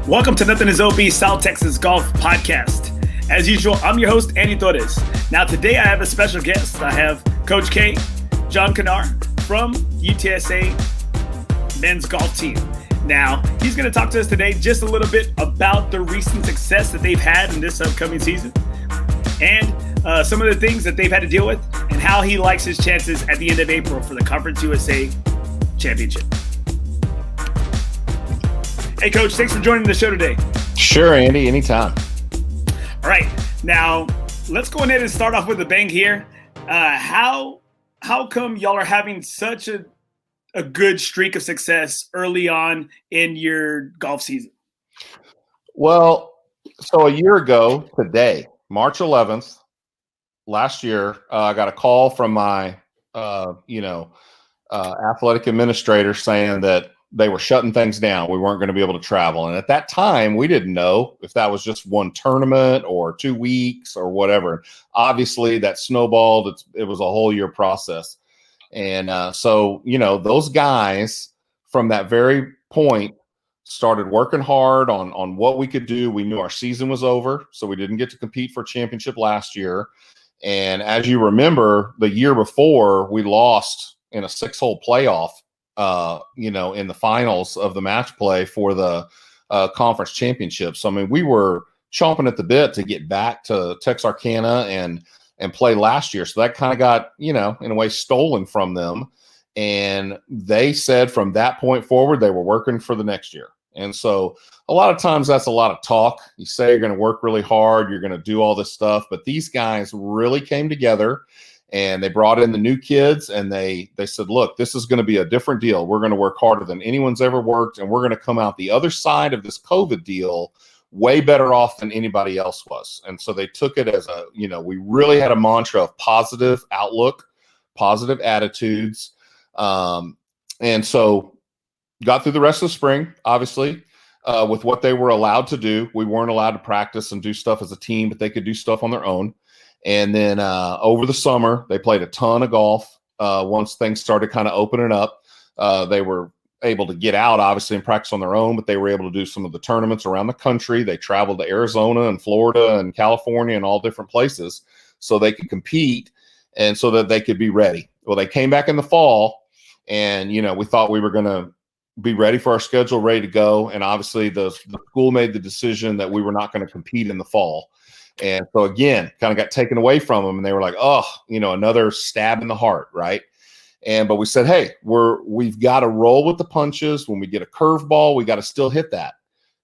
Welcome to NothingisOB South Texas Golf Podcast. As usual, I'm your host, Andy Torres. Now, today I have a special guest. I have Coach K, John Knauer from UTSA men's golf team. Now, he's going to talk to us today just a little bit about the recent success that they've had in this upcoming season and some of the things that they've had to deal with and how he likes his chances at the end of April for the Conference USA Championship. Hey, Coach, thanks for joining the show today. Sure, Andy, anytime. All right. Now, let's go ahead and start off with a bang here. How come y'all are having such a good streak of success early on in your golf season? Well, so a year ago today, March 11th, last year, I got a call from my, athletic administrator saying that they were shutting things down. We weren't going to be able to travel. And at that time, we didn't know if that was just one tournament or 2 weeks or whatever. Obviously, that snowballed. It was a whole year process. And so, those guys from that very point started working hard on what we could do. We knew our season was over, so we didn't get to compete for a championship last year. And as you remember, the year before, we lost in a 6-hole playoff, in the finals of the match play for the conference championship. So, I mean, we were chomping at the bit to get back to Texarkana and play last year. So that kind of got, in a way stolen from them. And they said from that point forward, they were working for the next year. And so a lot of times that's a lot of talk. You say you're going to work really hard, you're going to do all this stuff, but these guys really came together and they brought in the new kids and they said, look, this is going to be a different deal. We're going to work harder than anyone's ever worked. And we're going to come out the other side of this COVID deal way better off than anybody else was. And so they took it as we really had a mantra of positive outlook, positive attitudes. And so got through the rest of the spring, obviously, with what they were allowed to do. We weren't allowed to practice and do stuff as a team, but they could do stuff on their own. And then over the summer, they played a ton of golf. Once things started kind of opening up, they were able to get out, obviously, and practice on their own, but they were able to do some of the tournaments around the country. They traveled to Arizona and Florida and California and all different places so they could compete and so that they could be ready. Well, they came back in the fall and, we thought we were going to be ready for our schedule, ready to go. And obviously the school made the decision that we were not going to compete in the fall. And so again, kind of got taken away from them and they were like, another stab in the heart. Right. But we said, hey, we've got to roll with the punches. When we get a curveball, we got to still hit that.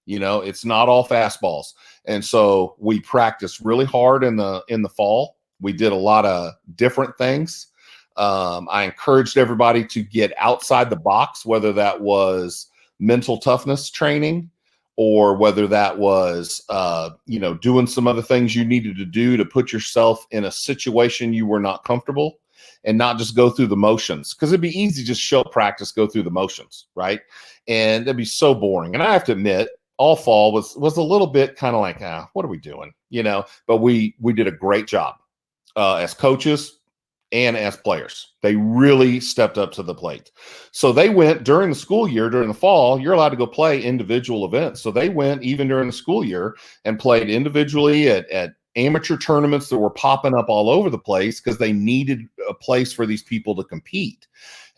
It's not all fastballs. And so we practiced really hard in the fall. We did a lot of different things. I encouraged everybody to get outside the box, whether that was mental toughness training or whether that was, doing some other things you needed to do to put yourself in a situation you were not comfortable and not just go through the motions. Because it'd be easy to just show practice, go through the motions, right? And it'd be so boring. And I have to admit, all fall was a little bit kind of like, what are we doing? But we did a great job as coaches and as players. They really stepped up to the plate. So they went during the school year, during the fall, you're allowed to go play individual events. So they went even during the school year and played individually at amateur tournaments that were popping up all over the place because they needed a place for these people to compete.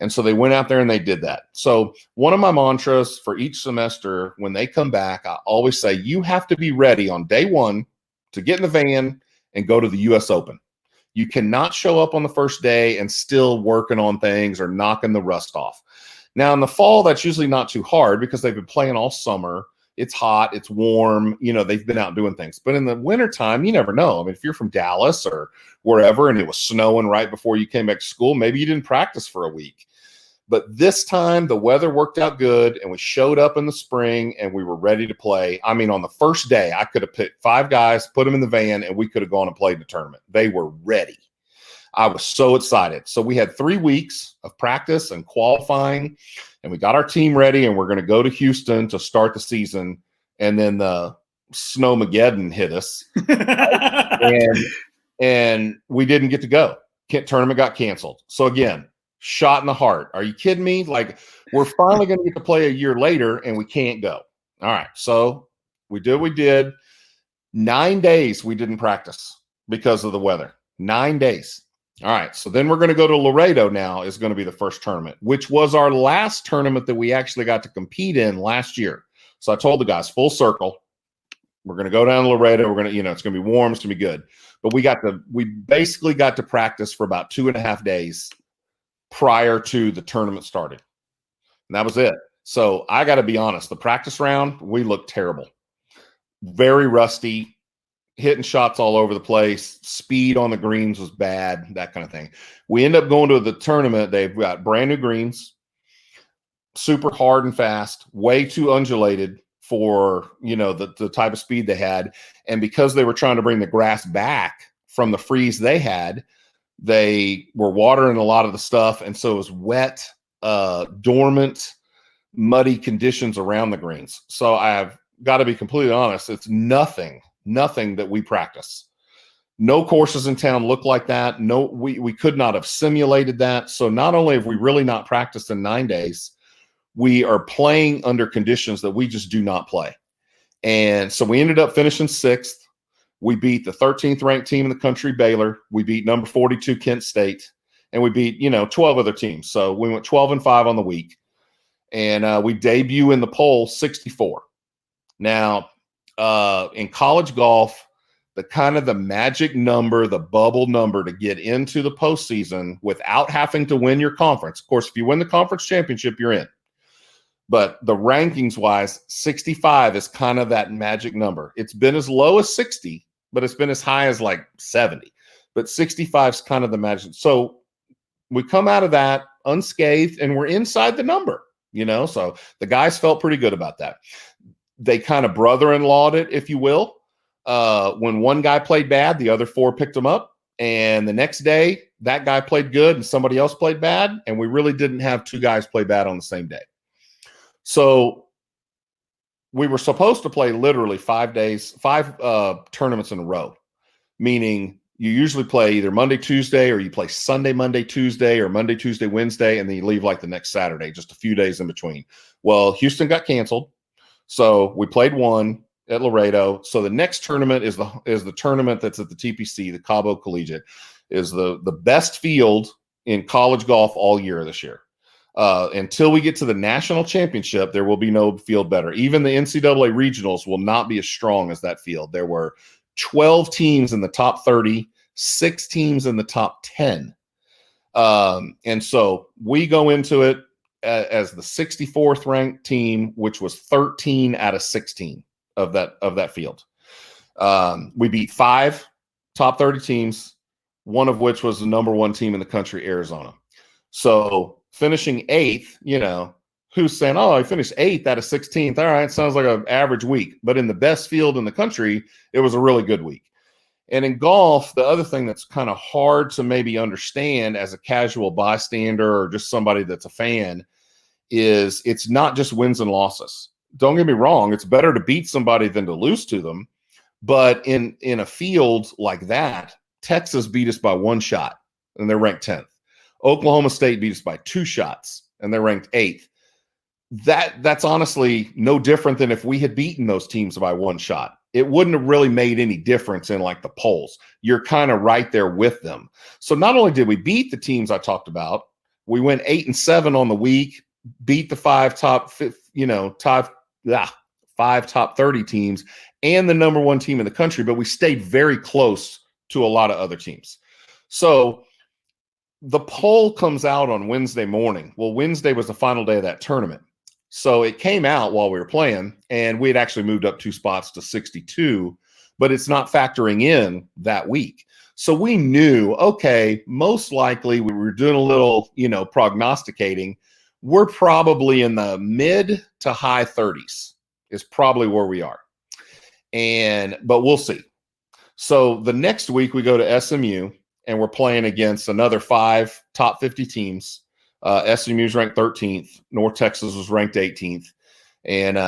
And so they went out there and they did that. So one of my mantras for each semester, when they come back, I always say, you have to be ready on day one to get in the van and go to the US Open. You cannot show up on the first day and still working on things or knocking the rust off. Now in the fall, that's usually not too hard because they've been playing all summer. It's hot, it's warm, they've been out doing things. But in the wintertime, you never know. I mean, if you're from Dallas or wherever and it was snowing right before you came back to school, maybe you didn't practice for a week. But this time the weather worked out good and we showed up in the spring and we were ready to play. I mean, on the first day, I could have picked 5 guys, put them in the van, and we could have gone and played in the tournament. They were ready. I was so excited. So we had 3 weeks of practice and qualifying, and we got our team ready, and we're going to go to Houston to start the season. And then the Snowmageddon hit us, and we didn't get to go. Tournament got canceled. So again, shot in the heart. Are you kidding me? Like, we're finally going to get to play a year later, and we can't go. All right. So We did what we did. 9 days we didn't practice because of the weather. 9 days. All right, so then we're going to go to Laredo now is going to be the first tournament, which was our last tournament that we actually got to compete in last year. So I told the guys, full circle, we're going to go down to Laredo. We're going to, it's going to be warm. It's going to be good. But we basically got to practice for about 2.5 days prior to the tournament starting. And that was it. So I got to be honest, the practice round, we looked terrible. Very rusty, hitting shots all over the place. Speed on the greens was bad, that kind of thing. We end up going to the tournament. They've got brand new greens, super hard and fast, way too undulated for, the type of speed they had. And because they were trying to bring the grass back from the freeze they had, they were watering a lot of the stuff. And so it was wet, dormant, muddy conditions around the greens. So I've got to be completely honest. It's nothing that we practice. No courses in town look like that. No, we could not have simulated that. So not only have we really not practiced in 9 days, we are playing under conditions that we just do not play. And so we ended up finishing 6th. We beat the 13th ranked team in the country, Baylor. We beat number 42, Kent State. And we beat, 12 other teams. So we went 12-5 on the week. And we debut in the poll 64. Now, in college golf, the magic number, the bubble number to get into the postseason without having to win your conference. Of course, if you win the conference championship, you're in. But the rankings wise, 65 is kind of that magic number. It's been as low as 60, but it's been as high as like 70. But 65 is kind of the magic. So we come out of that unscathed and we're inside the number, so the guys felt pretty good about that. They kind of brother-in-lawed it, if you will. When one guy played bad, the other 4 picked him up. And the next day, that guy played good and somebody else played bad. And we really didn't have 2 guys play bad on the same day. So we were supposed to play literally 5 tournaments in a row, meaning you usually play either Monday, Tuesday, or you play Sunday, Monday, Tuesday, or Monday, Tuesday, Wednesday, and then you leave like the next Saturday, just a few days in between. Well, Houston got canceled. So we played one at Laredo. So the next tournament is the tournament that's at the TPC, the Cabo Collegiate, is the best field in college golf all year this year. Until we get to the national championship, there will be no field better. Even the NCAA regionals will not be as strong as that field. There were 12 teams in the top 30, 6 teams in the top 10. And so we go into it as the 64th ranked team, which was 13 out of 16 of that field. We beat 5 top 30 teams, one of which was the number 1 team in the country, Arizona. So finishing 8th, who's saying, oh, I finished 8th out of 16th. All right, sounds like an average week. But in the best field in the country, it was a really good week. And in golf, the other thing that's kind of hard to maybe understand as a casual bystander or just somebody that's a fan is it's not just wins and losses. Don't get me wrong. It's better to beat somebody than to lose to them. But in a field like that, Texas beat us by 1 shot, and they're ranked 10th. Oklahoma State beat us by 2 shots, and they're ranked 8th. That's honestly no different than if we had beaten those teams by 1 shot. It wouldn't have really made any difference in like the polls. You're kind of right there with them. So not only did we beat the teams I talked about, we went 8-7 on the week, beat the 5 top 30 teams and the number 1 team in the country, but we stayed very close to a lot of other teams. So the poll comes out on Wednesday morning. Well, Wednesday was the final day of that tournament. So it came out while we were playing, and we had actually moved up 2 spots to 62, but it's not factoring in that week. So we knew, okay, most likely we were doing a little, prognosticating. We're probably in the mid to high 30s is probably where we are. But we'll see. So the next week we go to SMU, and we're playing against another 5 top 50 teams. SMU is ranked 13th. North Texas was ranked 18th. And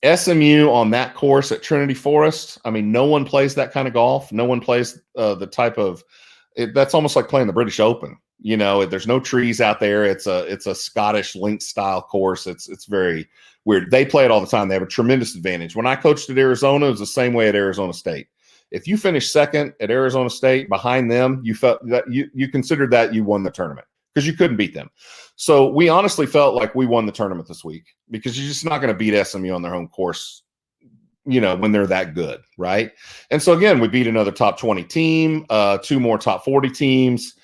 SMU on that course at Trinity Forest, I mean, no one plays that kind of golf. No one plays the type of – that's almost like playing the British Open. There's no trees out there. It's a Scottish link style course. It's very weird. They play it all the time. They have a tremendous advantage. When I coached at Arizona, it was the same way at Arizona State. If you finished second at Arizona State behind them, you felt that you considered that you won the tournament because you couldn't beat them. So we honestly felt like we won the tournament this week because you're just not going to beat SMU on their home course, when they're that good, right? And so again, we beat another top 20 team, 2 more top 40 teams.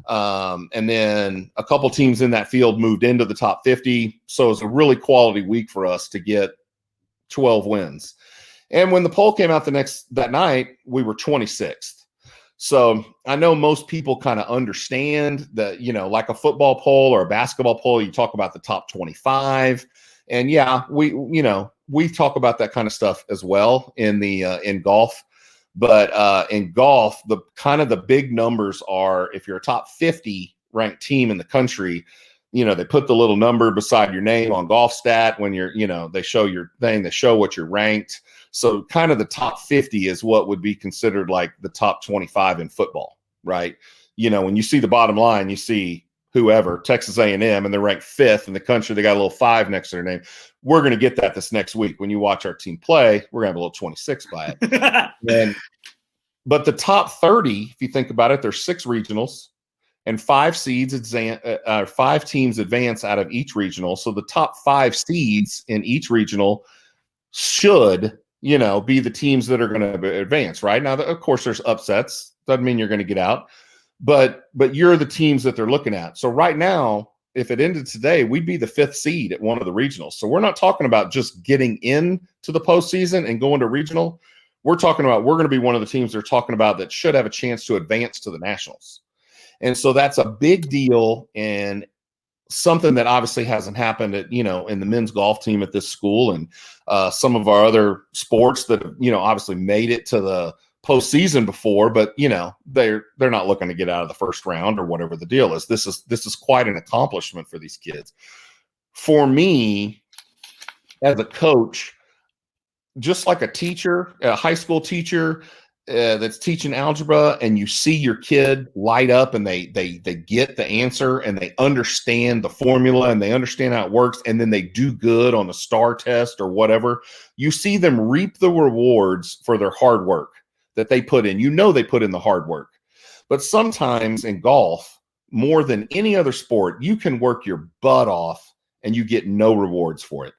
And then a couple teams in that field moved into the top 50. So it was a really quality week for us to get 12 wins. And when the poll came out that night, we were 26th. So I know most people kind of understand that, like a football poll or a basketball poll, you talk about the top 25. And yeah, we talk about that kind of stuff as well in golf. But in golf, the big numbers are if you're a top 50 ranked team in the country, they put the little number beside your name on Golf Stat when they show your thing, they show what you're ranked. So kind of the top 50 is what would be considered like the top 25 in football, right? When you see the bottom line, you see whoever, Texas A&M, and they're ranked 5th in the country. They got a little 5 next to their name. We're going to get that this next week. When you watch our team play, we're going to have a little 26 by it. But the top 30, if you think about it, there's 6 regionals and 5 seeds 5 teams advance out of each regional. So the top 5 seeds in each regional should, be the teams that are going to advance, right? Now, of course, there's upsets. Doesn't mean you're going to get out. But you're the teams that they're looking at. So right now, if it ended today, we'd be the 5th seed at one of the regionals. So we're not talking about just getting into the postseason and going to regional. We're talking about we're going to be one of the teams they're talking about that should have a chance to advance to the nationals. And so that's a big deal and something that obviously hasn't happened at, in the men's golf team at this school and some of our other sports that, obviously made it to the postseason before, but they're not looking to get out of the first round or whatever the deal is. This is quite an accomplishment for these kids. For me, as a coach, just like a teacher, a high school teacher that's teaching algebra, and you see your kid light up and they get the answer and they understand the formula and they understand how it works, and then they do good on the STAR test or whatever, you see them reap the rewards for their hard work that they put in. They put in the hard work. But sometimes in golf, more than any other sport, you can work your butt off and you get no rewards for it.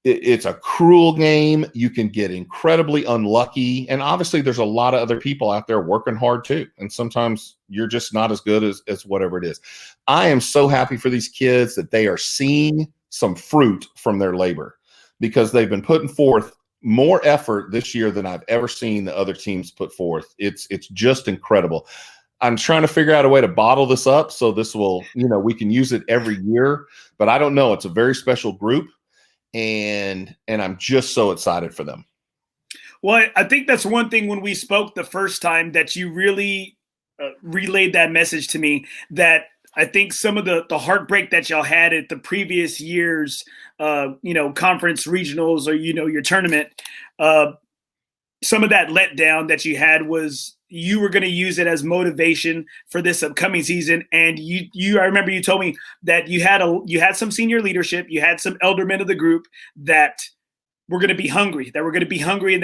It's a cruel game. You can get incredibly unlucky. And obviously there's a lot of other people out there working hard too. And sometimes you're just not as good as whatever it is. I am so happy for these kids that they are seeing some fruit from their labor because they've been putting forth more effort this year than I've ever seen the other teams put forth. It's just incredible. I'm trying to figure out a way to bottle this up so this will, we can use it every year, but I don't know. It's a very special group. And I'm just so excited for them. Well, I think that's one thing when we spoke the first time that you really relayed that message to me, that I think some of the heartbreak that y'all had at the previous year's, conference regionals or, your tournament, some of that letdown that you had was you were going to use it as motivation for this upcoming season. And I remember you told me that you had some senior leadership, you had some eldermen of the group that were going to be hungry, and that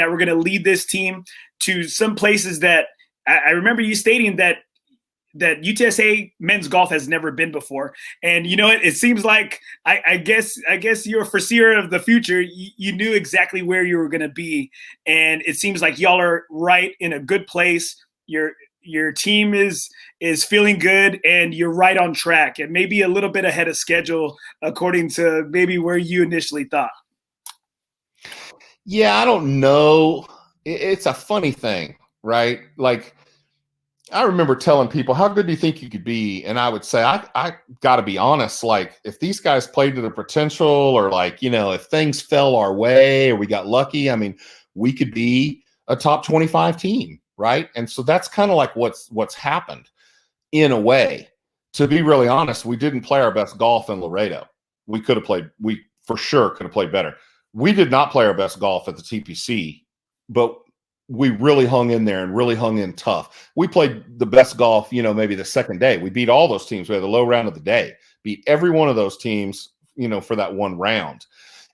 we're going to lead this team to some places that I remember you stating that UTSA men's golf has never been before. And it seems like I guess you're a foreseer of the future. You knew exactly where you were going to be, and it seems like y'all are right in a good place. Your team is feeling good, and you're right on track, and maybe a little bit ahead of schedule according to maybe where you initially thought. Yeah, I don't know. It's a funny thing, right? Like, I remember telling people, how good do you think you could be? And I would say, I got to be honest. Like, if these guys played to their potential, or like, if things fell our way or we got lucky, I mean, we could be a top 25 team, right? And so that's kind of like what's happened in a way. To be really honest, we didn't play our best golf in Laredo. We for sure could have played better. We did not play our best golf at the TPC, but we really hung in there and really hung in tough. We played the best golf, maybe the second day. We beat all those teams. We had the low round of the day, beat every one of those teams, for that one round.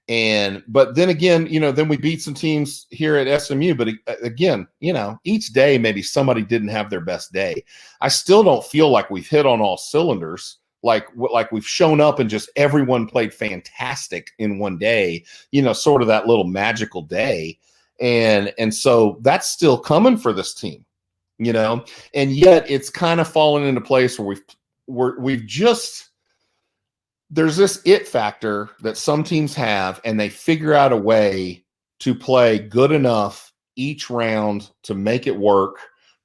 But then again, then we beat some teams here at SMU. But again, each day, maybe somebody didn't have their best day. I still don't feel like we've hit on all cylinders. Like we've shown up and just everyone played fantastic in one day, sort of that little magical day. And so that's still coming for this team, and yet it's kind of fallen into place where we've just, there's this it factor that some teams have, and they figure out a way to play good enough each round to make it work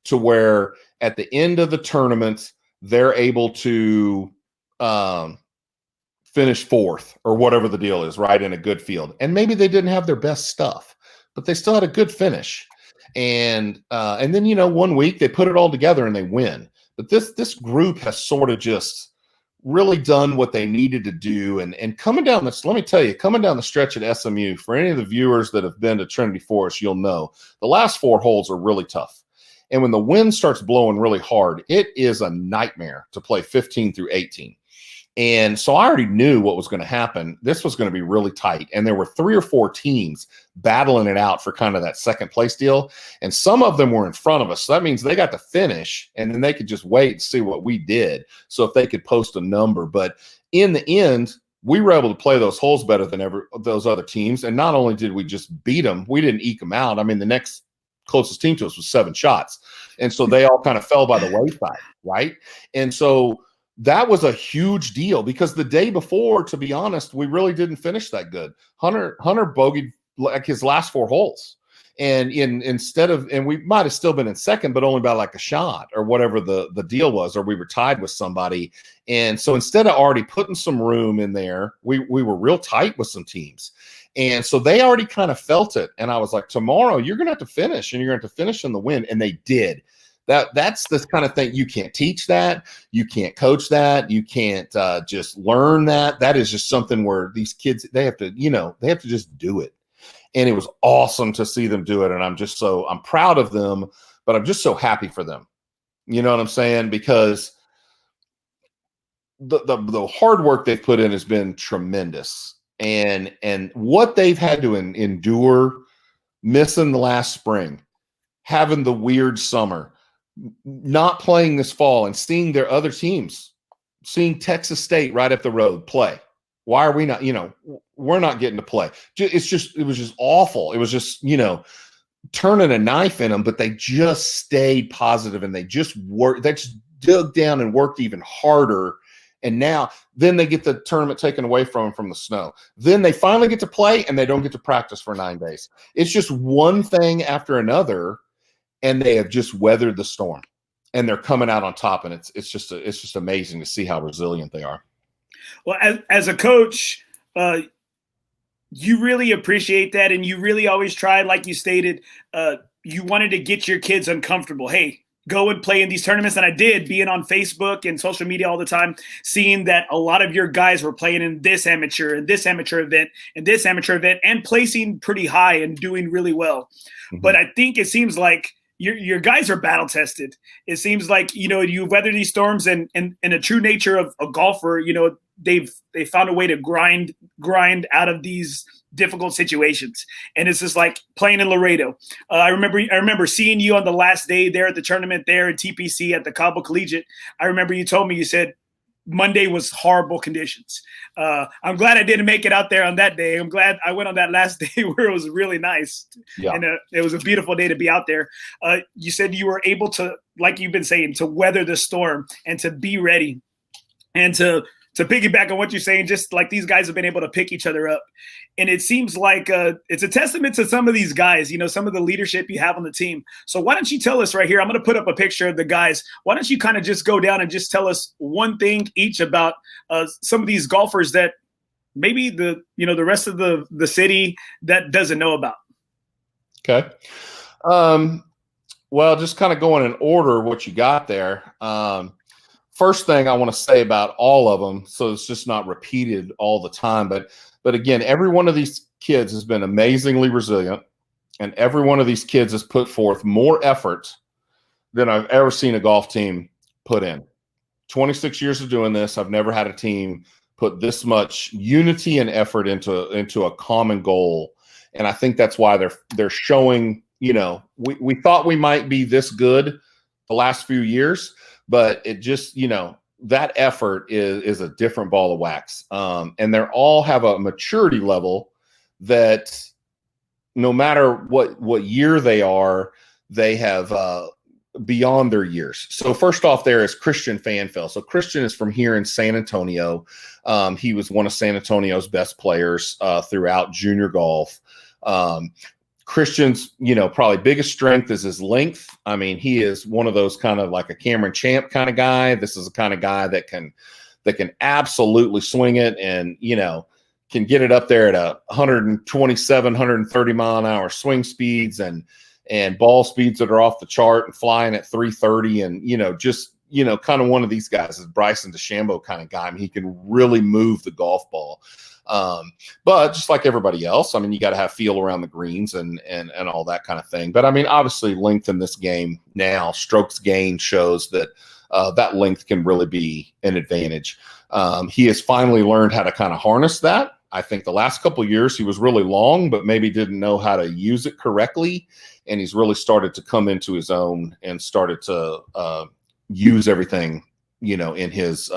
to where at the end of the tournament, they're able to finish fourth or whatever the deal is, right, in a good field. And maybe they didn't have their best stuff, but they still had a good finish. And then, one week they put it all together and they win. But this group has sort of just really done what they needed to do. And coming down this, let me tell you, coming down the stretch at SMU, for any of the viewers that have been to Trinity Forest, you'll know the last 4 holes are really tough. And when the wind starts blowing really hard, it is a nightmare to play 15 through 18. And so I already knew what was going to happen. This was going to be really tight. And there were 3 or 4 teams battling it out for kind of that second place deal. And some of them were in front of us. So that means they got to finish and then they could just wait and see what we did. So if they could post a number. But in the end, we were able to play those holes better than those other teams. And not only did we just beat them, we didn't eke them out. I mean, the next closest team to us was 7 shots. And so they all kind of fell by the wayside, right? And so that was a huge deal because the day before, to be honest, we really didn't finish that good. Hunter bogeyed like his last 4 holes. And and we might have still been in second, but only by like a shot or whatever the deal was, or we were tied with somebody. And so instead of already putting some room in there, we were real tight with some teams. And so they already kind of felt it. And I was like, tomorrow you're going to have to finish and you're going to have to finish in the win. And they did. That's the kind of thing you can't teach that. You can't coach that. You can't just learn that. That is just something where these kids, they have to just do it. And it was awesome to see them do it. And I'm proud of them, but I'm just so happy for them. You know what I'm saying? Because the hard work they've put in has been tremendous. And what they've had to endure, missing the last spring, having the weird summer, not playing this fall, and seeing their other teams, seeing Texas State right up the road play. Why are we not, we're not getting to play. It was just awful. It was just, turning a knife in them, but they just stayed positive and they just dug down and worked even harder. And then they get the tournament taken away from them from the snow. Then they finally get to play and they don't get to practice for 9 days. It's just one thing after another. And they have just weathered the storm, and they're coming out on top. And it's just amazing to see how resilient they are. Well, as a coach, you really appreciate that, and you really always try, like you stated, you wanted to get your kids uncomfortable. Hey, go and play in these tournaments. And I did, being on Facebook and social media all the time, seeing that a lot of your guys were playing in this amateur and this amateur event and this amateur event and placing pretty high and doing really well. Mm-hmm. But I think it seems like your guys are battle tested. It seems like, you weather these storms, and a true nature of a golfer, they found a way to grind out of these difficult situations. And it's just like playing in Laredo. I remember seeing you on the last day there at the tournament there at TPC at the Cabo Collegiate. I remember you told me, you said Monday was horrible conditions. I'm glad I didn't make it out there on that day. I'm glad I went on that last day where it was really nice. Yeah. And it was a beautiful day to be out there. You said you were able to, like you've been saying, to weather the storm and to be ready and to piggyback on what you're saying, just like these guys have been able to pick each other up. And it seems like it's a testament to some of these guys, some of the leadership you have on the team. So why don't you tell us right here, I'm going to put up a picture of the guys. Why don't you kind of just go down and just tell us one thing each about some of these golfers that maybe the rest of the city that doesn't know about. Okay. Well, just kind of going in order what you got there. First thing I want to say about all of them, so it's just not repeated all the time, but again, every one of these kids has been amazingly resilient. And every one of these kids has put forth more effort than I've ever seen a golf team put in. 26 years of doing this, I've never had a team put this much unity and effort into a common goal. And I think that's why they're showing, we thought we might be this good the last few years, but it just, that effort is a different ball of wax. And they all have a maturity level that no matter what year they are, they have beyond their years. So first off, there is Christian Fanfel. So Christian is from here in San Antonio. He was one of San Antonio's best players throughout junior golf. Christian's, probably biggest strength is his length. I mean, he is one of those kind of like a Cameron Champ kind of guy. This is the kind of guy that can absolutely swing it and, can get it up there at 127, 130 mile an hour swing speeds and ball speeds that are off the chart and flying at 330. And, just, kind of one of these guys is Bryson DeChambeau kind of guy. I mean, he can really move the golf ball. But just like everybody else, I mean, you got to have feel around the greens and all that kind of thing. But I mean, obviously length in this game now, strokes gained shows that that length can really be an advantage. He has finally learned how to kind of harness that. I think the last couple of years he was really long, but maybe didn't know how to use it correctly. And he's really started to come into his own and started to use everything, in his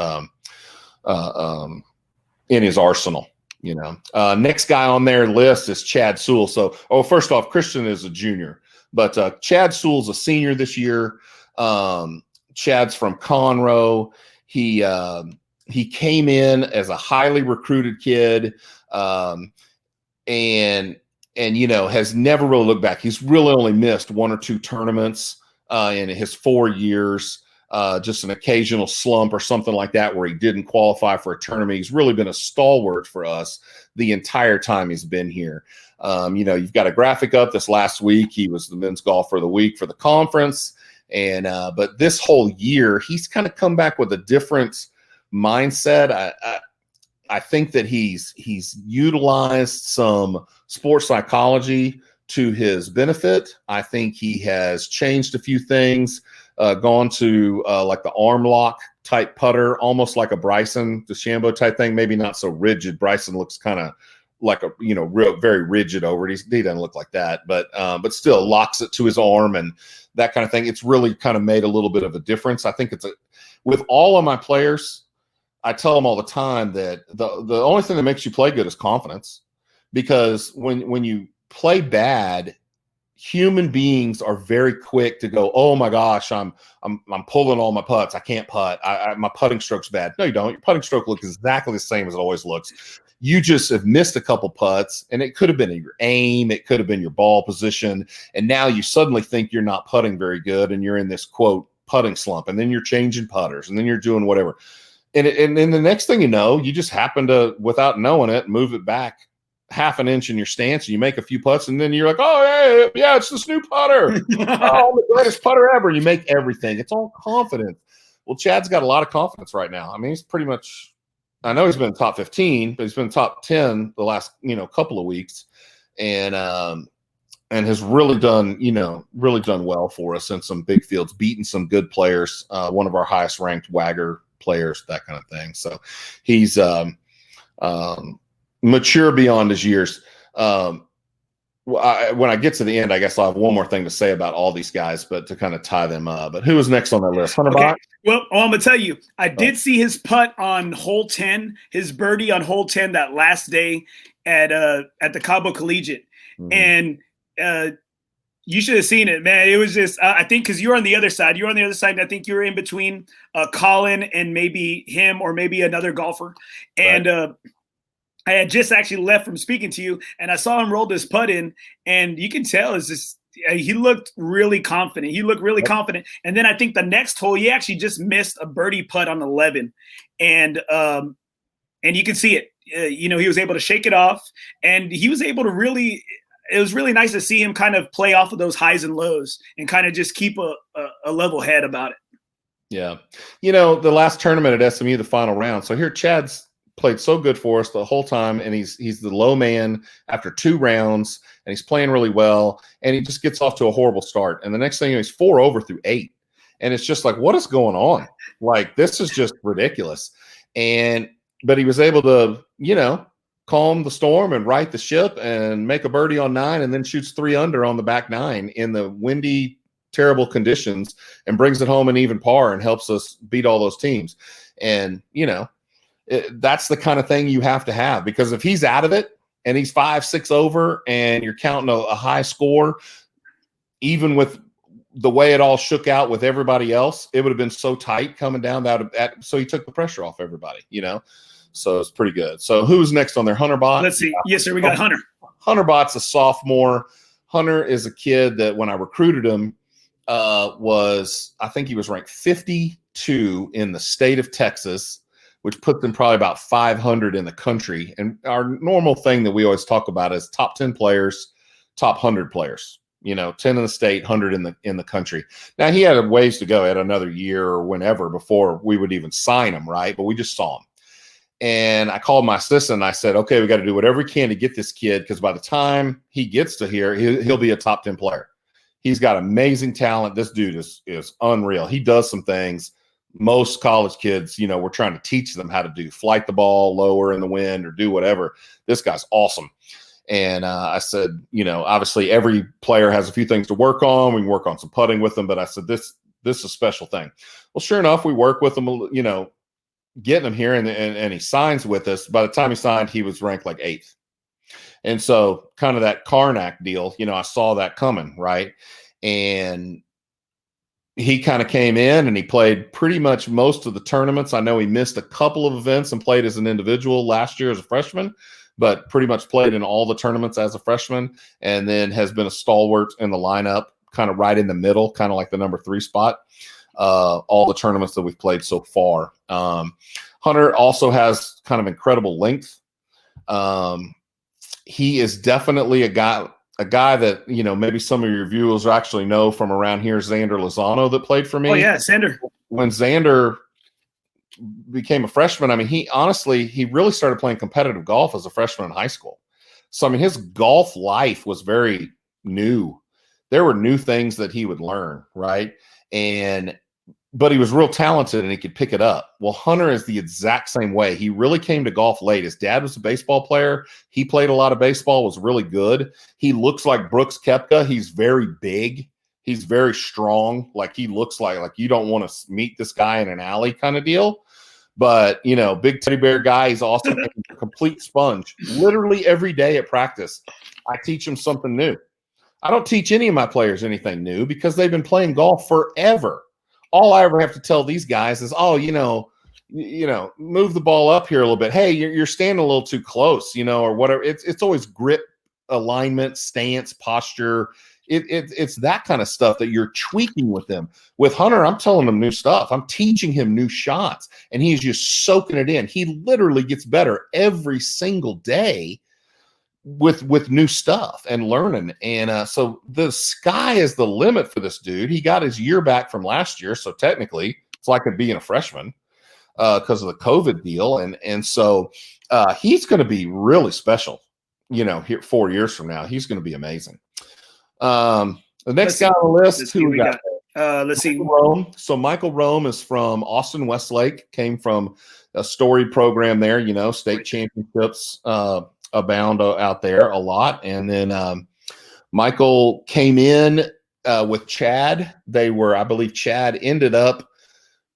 arsenal. Next guy on their list is Chad Sewell. So, first off, Christian is a junior, but Chad Sewell's a senior this year. Chad's from Conroe. He came in as a highly recruited kid, and has never really looked back. He's really only missed one or two tournaments in his 4 years. Just an occasional slump or something like that where he didn't qualify for a tournament. He's really been a stalwart for us the entire time he's been here. You've got a graphic up this last week. He was the men's golfer of the week for the conference. And but this whole year, he's kind of come back with a different mindset. I think that he's utilized some sports psychology to his benefit. I think he has changed a few things. Gone to like the arm lock type putter, almost like a Bryson DeChambeau type thing. Maybe not so rigid. Bryson looks kind of like a very rigid over it. He doesn't look like that, but still locks it to his arm and that kind of thing. It's really kind of made a little bit of a difference. I think with all of my players, I tell them all the time that the only thing that makes you play good is confidence, because when you play bad, human beings are very quick to go, oh my gosh, I'm pulling all my putts. I can't putt. My putting stroke's bad. No, you don't. Your putting stroke looks exactly the same as it always looks. You just have missed a couple putts, and it could have been your aim. It could have been your ball position. And now you suddenly think you're not putting very good, and you're in this, quote, putting slump. And then you're changing putters, and then you're doing whatever. And then the next thing you know, you just happen to, without knowing it, move it back half an inch in your stance, and you make a few putts, and then you're like, oh, hey, yeah, it's this new putter. Oh, the greatest putter ever. You make everything. It's all confidence. Well, Chad's got a lot of confidence right now. I mean, he's pretty much, I know he's been top 15, but he's been top 10 the last, couple of weeks, and has really done well for us in some big fields, beating some good players, one of our highest ranked Wagger players, that kind of thing. So he's mature beyond his years. When I get to the end, I guess I'll have one more thing to say about all these guys, but to kind of tie them up. But who was next on that list? Hunter Bach? Well, I'm going to tell you, I did see his putt on hole 10, his birdie on hole 10 that last day at the Cabo Collegiate. Mm-hmm. And you should have seen it, man. It was just, I think, because you're on the other side. You're on the other side, and I think you're in between Colin and maybe him or maybe another golfer. And I had just actually left from speaking to you, and I saw him roll this putt in, and you can tell it's just he looked really confident. He looked really confident. And then I think the next hole, he actually just missed a birdie putt on 11, and you can see it. He was able to shake it off, and he was able to really. It was really nice to see him kind of play off of those highs and lows and kind of just keep a level head about it. Yeah. The last tournament at SMU, the final round. So here Chad's played so good for us the whole time, and he's the low man after 2 rounds, and he's playing really well, and he just gets off to a horrible start. And the next thing you know, he's 4 over through 8. And it's just like, what is going on? Like, this is just ridiculous. But he was able to, calm the storm and right the ship and make a birdie on 9, and then shoots 3 under on the back 9 in the windy, terrible conditions, and brings it home an even par and helps us beat all those teams. And, that's the kind of thing you have to have, because if he's out of it and he's 5, 6 over and you're counting a high score, even with the way it all shook out with everybody else, it would have been so tight coming down so he took the pressure off everybody, so it's pretty good. So who's next on there? Hunter Bott? Let's see. Yes, sir. We got Hunter. Hunter Bott's a sophomore. Hunter is a kid that when I recruited him, I think he was ranked 52 in the state of Texas, which puts him probably about 500 in the country. And our normal thing that we always talk about is top 10 players, top 100 players. 10 in the state, 100 in the country. Now, he had a ways to go. He had another year or whenever before we would even sign him, right? But we just saw him. And I called my assistant and I said, okay, we got to do whatever we can to get this kid, because by the time he gets to here, he'll be a top 10 player. He's got amazing talent. This dude is unreal. He does some things most college kids, we're trying to teach them how to do. Flight the ball lower in the wind or do whatever. This guy's awesome. And I said, obviously every player has a few things to work on. We can work on some putting with them. But I said, this is a special thing. Well, sure enough, we work with him, getting him here, and he signs with us. By the time he signed, he was ranked like 8th. And so kind of that Karnak deal, I saw that coming, right? And he kind of came in and he played pretty much most of the tournaments. I know he missed a couple of events and played as an individual last year as a freshman, but pretty much played in all the tournaments as a freshman, and then has been a stalwart in the lineup, kind of right in the middle, kind of like the number 3 spot, all the tournaments that we've played so far. Hunter also has kind of incredible length. He is definitely a guy that, maybe some of your viewers actually know from around here, Xander Lozano, that played for me. Oh, yeah, Xander. When Xander became a freshman, he really started playing competitive golf as a freshman in high school. So, his golf life was very new. There were new things that he would learn, right? But he was real talented and he could pick it up. Well, Hunter is the exact same way. He really came to golf late. His dad was a baseball player. He played a lot of baseball, was really good. He looks like Brooks Koepka. He's very big. He's very strong. Like, he looks like you don't want to meet this guy in an alley kind of deal. But, big teddy bear guy. He's awesome. He's a complete sponge. Literally every day at practice, I teach him something new. I don't teach any of my players anything new because they've been playing golf forever. All I ever have to tell these guys is, move the ball up here a little bit. Hey, you're standing a little too close, or whatever. It's always grip, alignment, stance, posture. It's that kind of stuff that you're tweaking with them. With Hunter, I'm telling him new stuff. I'm teaching him new shots, and he's just soaking it in. He literally gets better every single day with new stuff and learning. And so the sky is the limit for this dude. He got his year back from last year, so technically it's like it being a freshman because of the COVID deal. And so he's going to be really special, here 4 years from now. He's going to be amazing. The next guy on the list, who we got? Let's see. Rome. So Michael Rome is from Austin Westlake, came from a storied program there, state championships abound out there a lot. And then Michael came in with Chad. I believe Chad ended up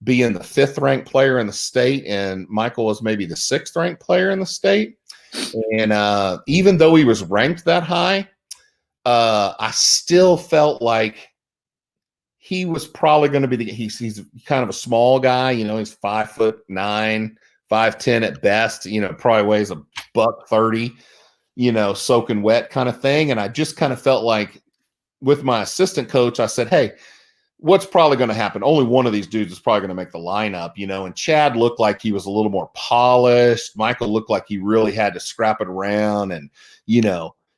being the 5th ranked player in the state, and Michael was maybe the 6th ranked player in the state. And even though he was ranked that high, I still felt like he was probably going to be he's kind of a small guy, he's 5'9", 5'10" at best, probably weighs $130, soaking wet kind of thing. And I just kind of felt like with my assistant coach, I said, hey, what's probably going to happen? Only one of these dudes is probably going to make the lineup, and Chad looked like he was a little more polished. Michael looked like he really had to scrap it around and,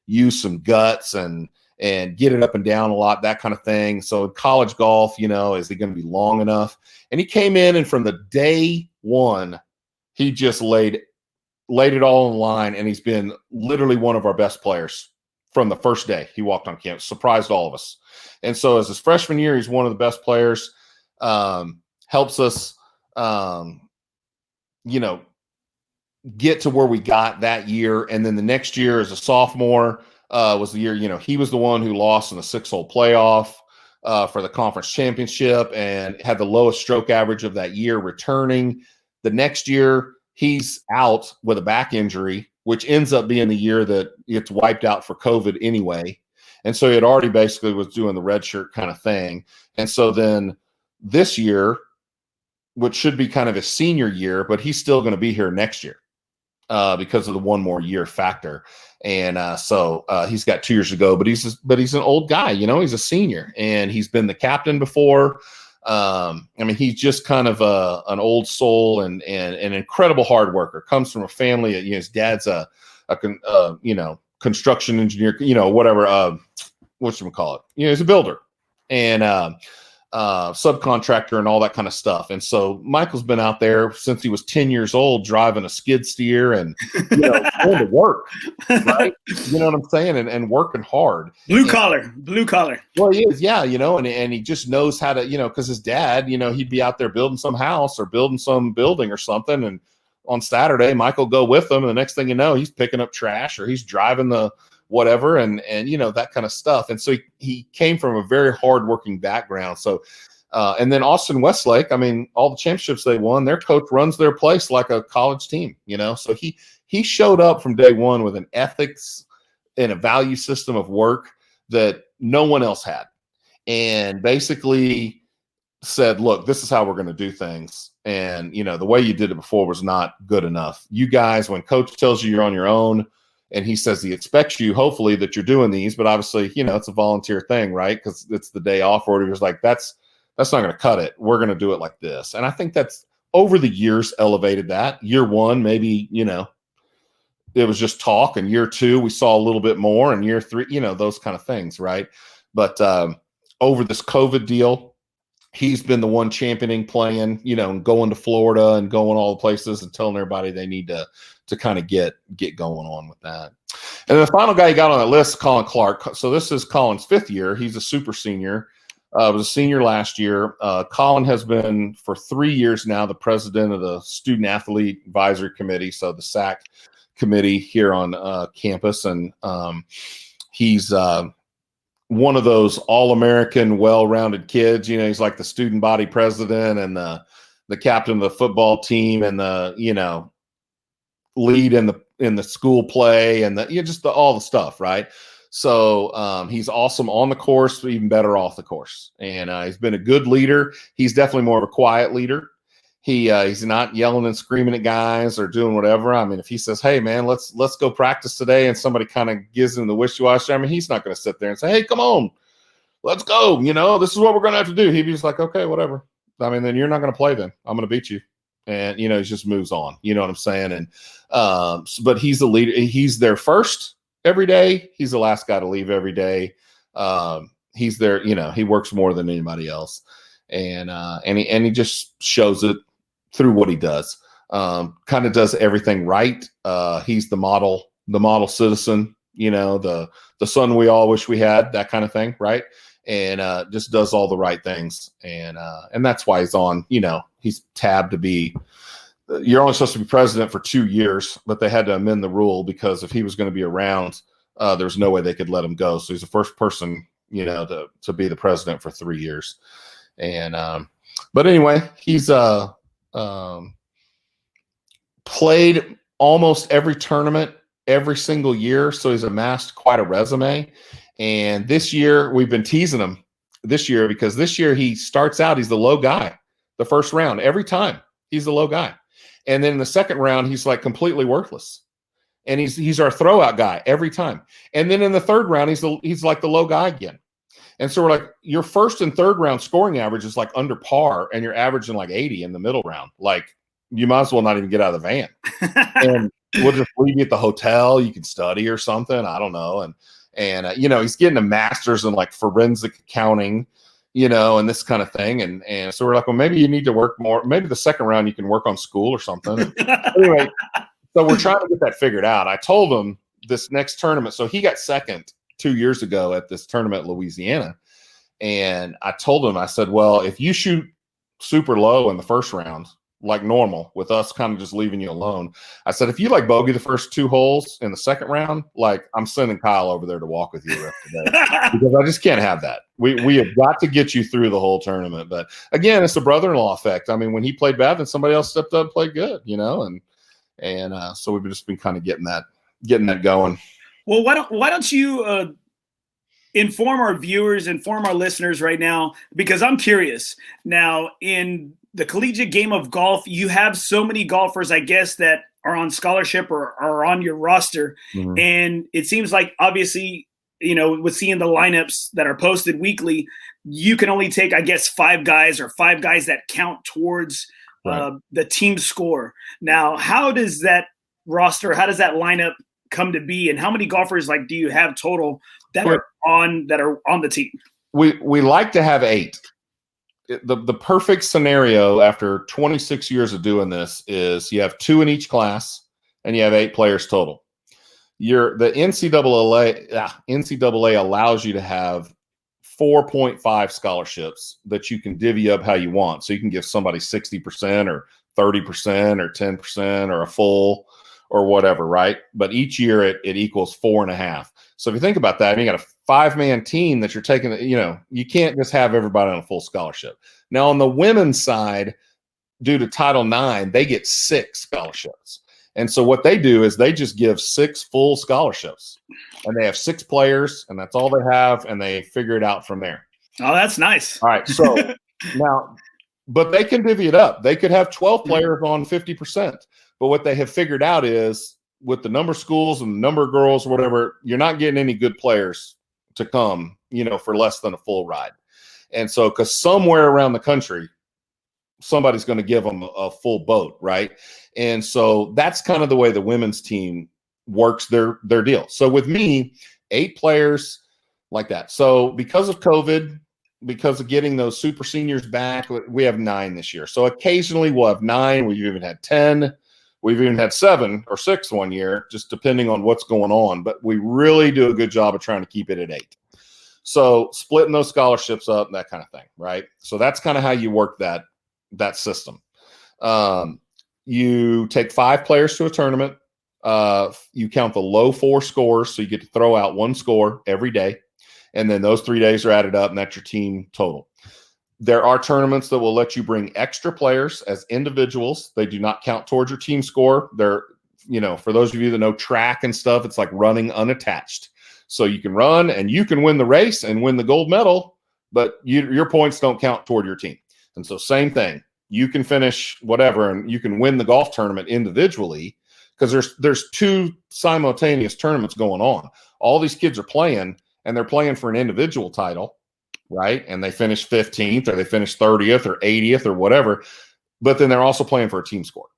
use some guts and get it up and down a lot, that kind of thing. So college golf, is he going to be long enough? And he came in, and from the day one, he just laid laid it all on the line, and he's been literally one of our best players from the first day he walked on campus. Surprised all of us. And so as his freshman year, he's one of the best players. Helps us, get to where we got that year. And then the next year as a sophomore was the year, he was the one who lost in the 6-hole playoff for the conference championship and had the lowest stroke average of that year returning. The next year, he's out with a back injury, which ends up being the year that gets wiped out for COVID anyway. And so he had already basically was doing the red shirt kind of thing. And so then this year, which should be kind of his senior year, but he's still going to be here next year because of the one more year factor. And so he's got 2 years to go, but he's an old guy, he's a senior and he's been the captain before. He's just kind of an old soul and an incredible hard worker. Comes from a family. His dad's a construction engineer. Whatchamacallit. He's a builder and subcontractor and all that kind of stuff. And so Michael's been out there since he was 10 years old, driving a skid steer and going to work, right? You know what I'm saying? And working hard. Blue collar. Well, he is, yeah, and he just knows how to, because his dad, he'd be out there building some house or building some building or something. And on Saturday, Michael go with him. And the next thing you know, he's picking up trash or he's driving the whatever and that kind of stuff. And so he came from a very hardworking background. So and then Austin Westlake, all the championships they won, their coach runs their place like a college team, so he showed up from day one with an ethics and a value system of work that no one else had, and basically said, look, this is how we're going to do things. And the way you did it before was not good enough. You guys, when coach tells you you're on your own, and he says he expects you, hopefully, that you're doing these, but obviously, it's a volunteer thing, right? Because it's the day off, or he was like, that's not going to cut it. We're going to do it like this. And I think that's over the years elevated that. Year one, maybe, it was just talk. And year two, we saw a little bit more. And year three, those kind of things, right? But over this COVID deal, he's been the one championing, playing, going to Florida and going all the places and telling everybody they need to kind of get going on with that. And the final guy he got on that list, Colin Clark. So this is Colin's 5th year. He's a super senior. Was a senior last year. Colin has been for 3 years now the president of the Student Athlete Advisory Committee, so the SAC committee here on campus. And he's one of those all-American, well-rounded kids. He's like the student body president and the captain of the football team and the, lead in the school play and all the stuff, right? So he's awesome on the course, but even better off the course. And he's been a good leader. He's definitely more of a quiet leader. He's not yelling and screaming at guys or doing whatever. If he says, hey man, let's go practice today, and somebody kind of gives him the wishy-washy, he's not going to sit there and say, hey, come on, let's go. This is what we're going to have to do. He'd be just like, okay, whatever. Then you're not going to play then. I'm going to beat you. And, he just moves on. You know what I'm saying? And, but he's the leader. He's there first every day. He's the last guy to leave every day. He's there, he works more than anybody else. And he just shows it through what he does. Kind of does everything right. He's the model citizen, the son we all wish we had, that kind of thing. Right. And just does all the right things. And that's why he's on, he's tabbed to be, you're only supposed to be president for 2 years, but they had to amend the rule because if he was going to be around, there's no way they could let him go. So he's the first person, to be the president for 3 years. And, but anyway, he's played almost every tournament every single year. So he's amassed quite a resume. And this year we've been teasing him because this year he starts out, he's the low guy, the first round, every time he's the low guy. And then in the second round, he's like completely worthless. And he's our throwout guy every time. And then in the third round, he's like the low guy again. And so we're like, your first and third round scoring average is like under par, and you're averaging like 80 in the middle round. Like, you might as well not even get out of the van. And we'll just leave you at the hotel. You can study or something. I don't know. And he's getting a master's in like forensic accounting, and this kind of thing. And so we're like, well, maybe you need to work more. Maybe the second round you can work on school or something. Anyway, So we're trying to get that figured out. I told him this next tournament. So he got second 2 years ago at this tournament in Louisiana. And I told him, I said, well, if you shoot super low in the first round, like normal, with us kind of just leaving you alone, I said, if you like bogey the first 2 holes in the second round, like I'm sending Kyle over there to walk with you the rest of the day because I just can't have that. We have got to get you through the whole tournament. But again, it's the brother-in-law effect. I mean, when he played bad, then somebody else stepped up and played good, and so we've just been kind of getting that going. Well, why don't you inform our viewers, inform our listeners right now, because I'm curious. Now, in the collegiate game of golf, you have so many golfers, I guess, that are on scholarship or are on your roster. Mm-hmm. And it seems like, obviously, with seeing the lineups that are posted weekly, you can only take, I guess, 5 guys that count towards the team score. Now, how does that lineup come to be, and how many golfers do you have total that are on the team? We like to have 8. The perfect scenario after 26 years of doing this is you have 2 in each class and you have 8 players total. The NCAA allows you to have 4.5 scholarships that you can divvy up how you want. So you can give somebody 60% or 30% or 10% or a full or whatever, right? But each year it equals 4.5. So if you think about that, you got a 5-man team that you're taking, you can't just have everybody on a full scholarship. Now on the women's side, due to Title IX, they get 6 scholarships. And so what they do is they just give 6 full scholarships, and they have 6 players, and that's all they have, and they figure it out from there. Oh, that's nice. All right. So now, but they can divvy it up. They could have 12 players on 50%. But what they have figured out is with the number of schools and the number of girls, or whatever, you're not getting any good players to come, for less than a full ride. And so, because somewhere around the country, somebody's going to give them a full boat, right? And so that's kind of the way the women's team works their deal. So with me, 8 players like that. So because of COVID, because of getting those super seniors back, we have 9 this year. So occasionally we'll have 9. We've even had 10. We've even had 7 or 6 one year, just depending on what's going on. But we really do a good job of trying to keep it at 8. So splitting those scholarships up, that kind of thing, right? So that's kind of how you work that system. You take 5 players to a tournament. You count the low 4 scores, so you get to throw out 1 score every day. And then those 3 days are added up, and that's your team total. There are tournaments that will let you bring extra players as individuals. They do not count towards your team score. They're, for those of you that know track and stuff, it's like running unattached. So you can run and you can win the race and win the gold medal, but your points don't count toward your team. And so same thing. You can finish whatever, and you can win the golf tournament individually because there's 2 simultaneous tournaments going on. All these kids are playing, and they're playing for an individual title, right? And they finish 15th or they finish 30th or 80th or whatever, but then they're also playing for a team score.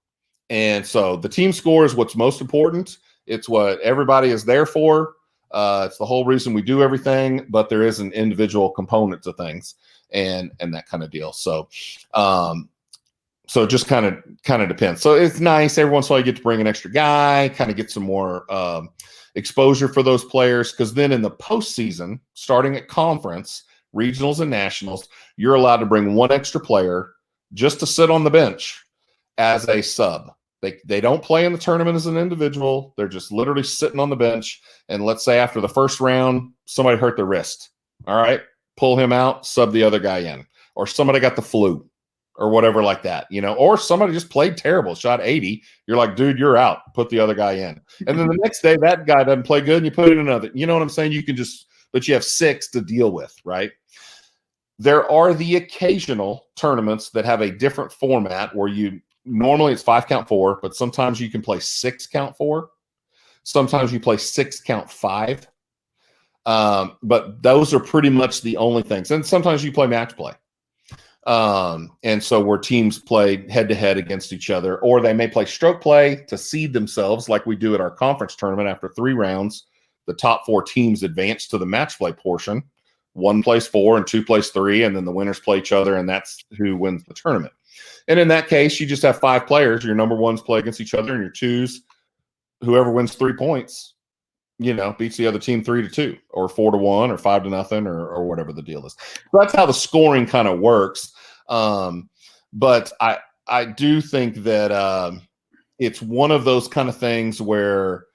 And so the team score is what's most important. It's what everybody is there for. It's the whole reason we do everything, but there is an individual component to things and that kind of deal. So it just kind of depends. So it's nice. Every once in a while you get to bring an extra guy, kind of get some more exposure for those players. Because then in the postseason, starting at conference, regionals and nationals, you're allowed to bring 1 extra player just to sit on the bench as a sub. They don't play in the tournament as an individual. They're just literally sitting on the bench. And let's say after the first round, somebody hurt their wrist. All right, pull him out, sub the other guy in. Or somebody got the flu or whatever like that, or somebody just played terrible, shot 80. You're like, dude, you're out. Put the other guy in. And then the next day, that guy doesn't play good and you put in another. You know what I'm saying? You can but you have 6 to deal with, right? There are the occasional tournaments that have a different format where normally it's 5 count 4, but sometimes you can play 6 count 4. Sometimes you play 6 count 5. But those are pretty much the only things. And sometimes you play match play. And so where teams play head to head against each other, or they may play stroke play to seed themselves like we do at our conference tournament. After 3 rounds, the top 4 teams advance to the match play portion. 1 plays 4 and 2 plays 3, and then the winners play each other, and that's who wins the tournament. And in that case, you just have 5 players. Your number 1s play against each other, and your 2s whoever wins 3 points, beats the other team 3-2 or 4-1 or 5-0 or whatever the deal is. So that's how the scoring kind of works. But I do think that it's one of those kind of things where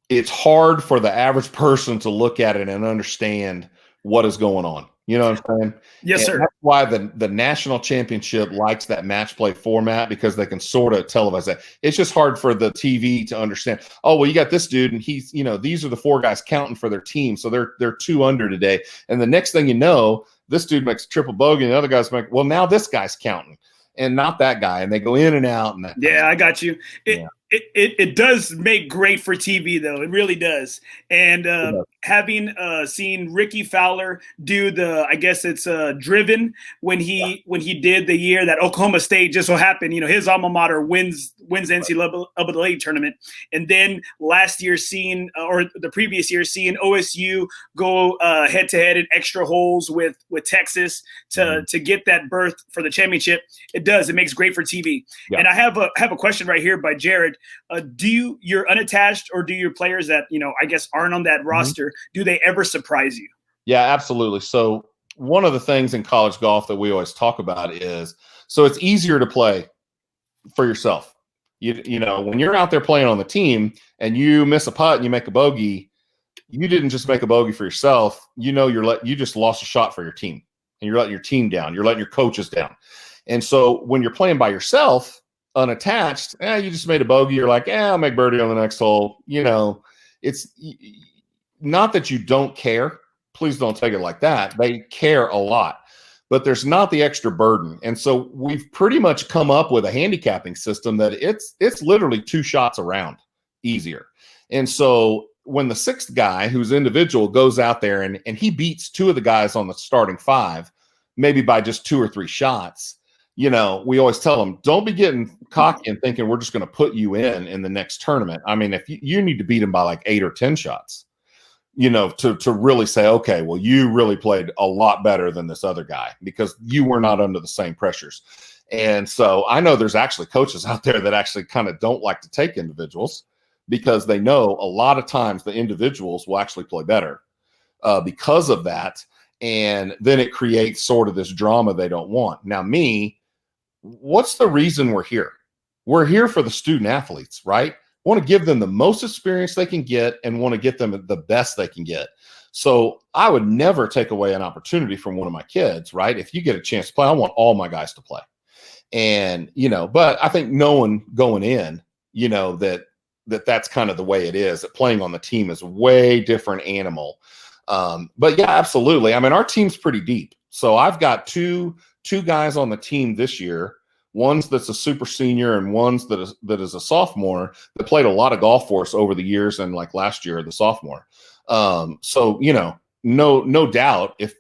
it's hard for the average person to look at it and understand what is going on. You know what I'm saying? Yes, and sir. That's why the national championship likes that match play format, because they can sort of televise that. It's just hard for the TV to understand. Oh, well, you got this dude, and he's, these are the 4 guys counting for their team, so they're 2 under today. And the next thing you know, this dude makes a triple bogey, and the other guys make, well, now this guy's counting, and not that guy, and they go in and out. And that I got you. It does make great for TV, though. It really does. And having seen Ricky Fowler do I guess it's Driven when he did the year that Oklahoma State just so happened, his alma mater wins the NCAA tournament. And then last year or the previous year seeing OSU go head to head in extra holes with Texas to get that berth for the championship. It makes great for TV. Yeah. And I have a question right here by Jared. Do you're unattached, or do your players that, I guess aren't on that roster, do they ever surprise you? Yeah, absolutely. So one of the things in college golf that we always talk about is, so it's easier to play for yourself. You know, when you're out there playing on the team and you miss a putt and you make a bogey, you didn't just make a bogey for yourself. You just lost a shot for your team, and you're letting your team down. You're letting your coaches down. And so when you're playing by yourself, unattached, you just made a bogey. You're like, I'll make birdie on the next hole. It's not that you don't care. Please don't take it like that. They care a lot, but there's not the extra burden. And so we've pretty much come up with a handicapping system that it's literally 2 shots around easier. And so when the 6th guy, who's individual, goes out there and he beats 2 of the guys on the starting 5, maybe by just 2 or 3 shots, we always tell them, don't be getting cocky and thinking we're just going to put you in the next tournament. I mean, if you need to beat them by like 8 or 10 shots, to really say, okay, well, you really played a lot better than this other guy because you were not under the same pressures. And so I know there's actually coaches out there that actually kind of don't like to take individuals because they know a lot of times the individuals will actually play better because of that. And then it creates sort of this drama they don't want. Now, what's the reason we're here? We're here for the student athletes, right? Want to give them the most experience they can get and want to get them the best they can get. So I would never take away an opportunity from one of my kids, right? If you get a chance to play, I want all my guys to play. And, but I think knowing going in, that's kind of the way it is, that playing on the team is a way different animal. But yeah, absolutely. I mean, our team's pretty deep. So I've got two guys on the team this year. One's that's a super senior and one's that is a sophomore that played a lot of golf for us over the years, and like last year, the sophomore. So, no doubt if